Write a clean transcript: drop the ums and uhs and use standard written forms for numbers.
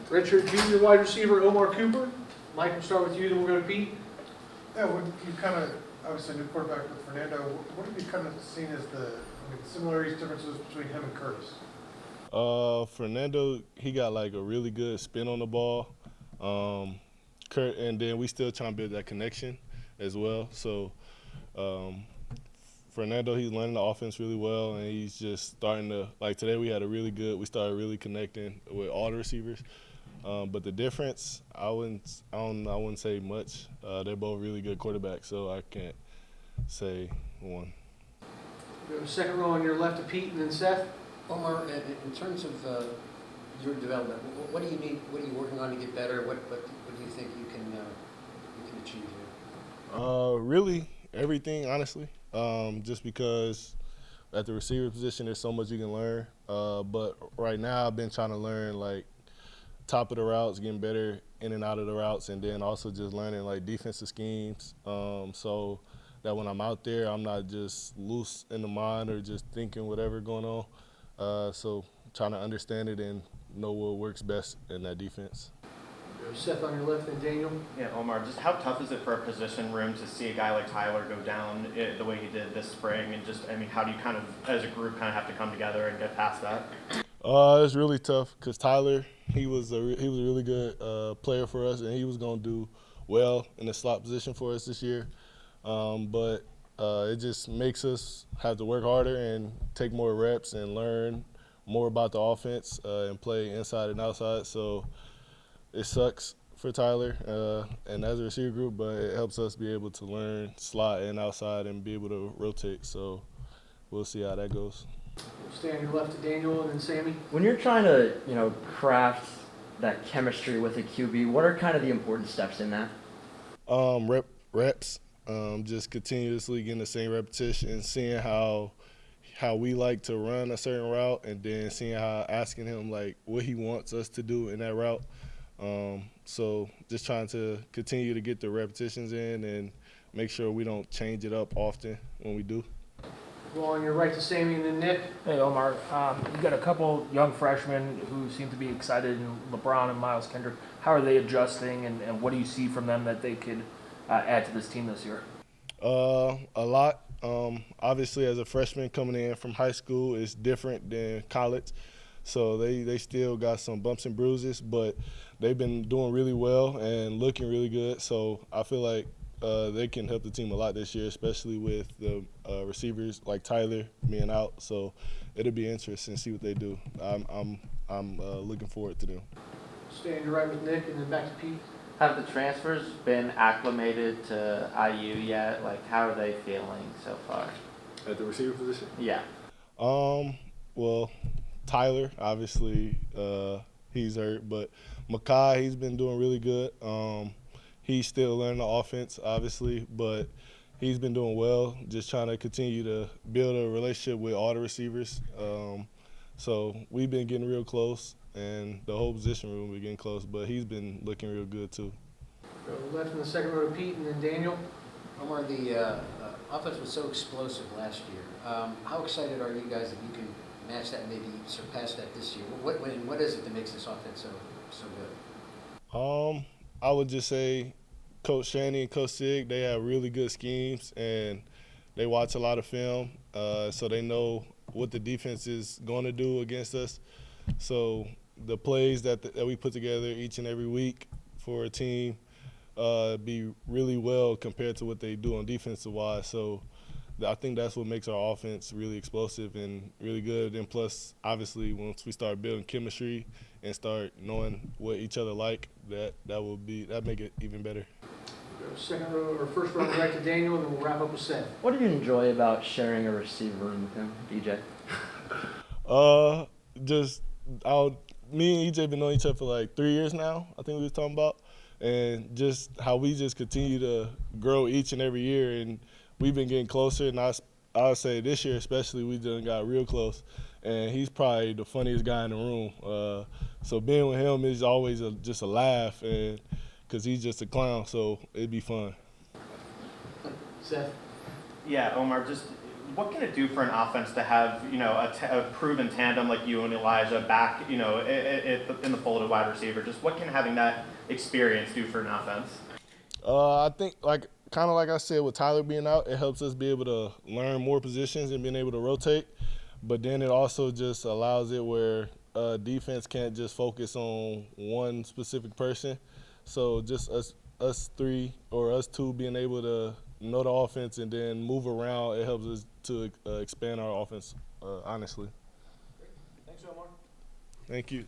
Redshirt junior wide receiver Omar Cooper. Mike, we'll start with you, then we'll go to Pete. Yeah, what you kind of, obviously new quarterback with Fernando, what have you kind of seen as the similarities, differences between him and Curtis? Fernando, he got like a really good spin on the ball. Kurt, and then we still trying to build that connection as well. So Fernando, he's learning the offense really well, and he's just starting to, like today we started really connecting with all the receivers. But the difference, I wouldn't say much. They're both really good quarterbacks, so I can't say one. Go to second row on your left to Pete, and then Seth. Omar, in terms of your development, what do you need? What are you working on to get better? What do you think you can achieve here? Really everything, honestly. Just because at the receiver position, there's so much you can learn. But right now, I've been trying to learn like top of the routes, getting better in and out of the routes, and then also just learning like defensive schemes. So that when I'm out there, I'm not just loose in the mind or just thinking whatever going on. So trying to understand it and know what works best in that defense. Seth on your left, and Daniel. Yeah, Omar, just how tough is it for a position room to see a guy like Tyler go down the way he did this spring? And just, I mean, how do you kind of, as a group, kind of have to come together and get past that? It's really tough because Tyler, he was a really good player for us, and he was going to do well in the slot position for us this year. But it just makes us have to work harder and take more reps and learn more about the offense and play inside and outside. So it sucks for Tyler and as a receiver group, but it helps us be able to learn slot and outside and be able to rotate. So we'll see how that goes. We'll stay on your left to Daniel, and then Sammy. When you're trying to, craft that chemistry with a QB, what are kind of the important steps in that? Reps. Just continuously getting the same repetition and seeing how we like to run a certain route, and then asking him like what he wants us to do in that route. So just trying to continue to get the repetitions in and make sure we don't change it up often when we do. Go on your right to Sammy, and then Nick. Hey, Omar. You got a couple young freshmen who seem to be excited in LeBron and Miles Kendrick. How are they adjusting, and what do you see from them that they could add to this team this year? A lot. Obviously, as a freshman coming in from high school, it's different than college. So they still got some bumps and bruises, but they've been doing really well and looking really good. So I feel like they can help the team a lot this year, especially with the receivers like Tyler being out. So it'll be interesting to see what they do. I'm looking forward to them. Stay on your right with Nick, and then back to Pete. Have the transfers been acclimated to IU yet? Like, how are they feeling so far? At the receiver position? Yeah. Well, Tyler, obviously, he's hurt, but Makai, he's been doing really good. He's still learning the offense, obviously, but he's been doing well, just trying to continue to build a relationship with all the receivers. So we've been getting real close, and the whole position room we're getting close, but he's been looking real good too. Go left in the second row to Pete, and then Daniel. Omar, the offense was so explosive last year. How excited are you guys that you can match that, maybe surpass that this year? What is it that makes this offense so good? I would just say Coach Shanny and Coach Sig, they have really good schemes, and they watch a lot of film, so they know what the defense is going to do against us. So the plays that we put together each and every week for a team be really well compared to what they do on defensive-wise. So I think that's what makes our offense really explosive and really good. And plus, obviously, once we start building chemistry and start knowing what each other like, that make it even better. Second row or first row right to Daniel, and then we'll wrap up with Seth. What do you enjoy about sharing a receiver room with him, DJ? Me and EJ been knowing each other for like 3 years now, I think we was talking about, and just how we just continue to grow each and every year, and we've been getting closer, and I would say this year especially we done got real close, and he's probably the funniest guy in the room. So being with him is always just a laugh, and because he's just a clown, so it'd be fun. Seth. Yeah, Omar, just what can it do for an offense to have, you know, a proven tandem like you and Elijah back, you know, in the fold of wide receiver? Just what can having that experience do for an offense? I think kind of like I said, with Tyler being out, it helps us be able to learn more positions and being able to rotate. But then it also just allows it where defense can't just focus on one specific person. So just us three or us two being able to know the offense and then move around, it helps us to expand our offense, honestly. Thanks, Omar. Thank you.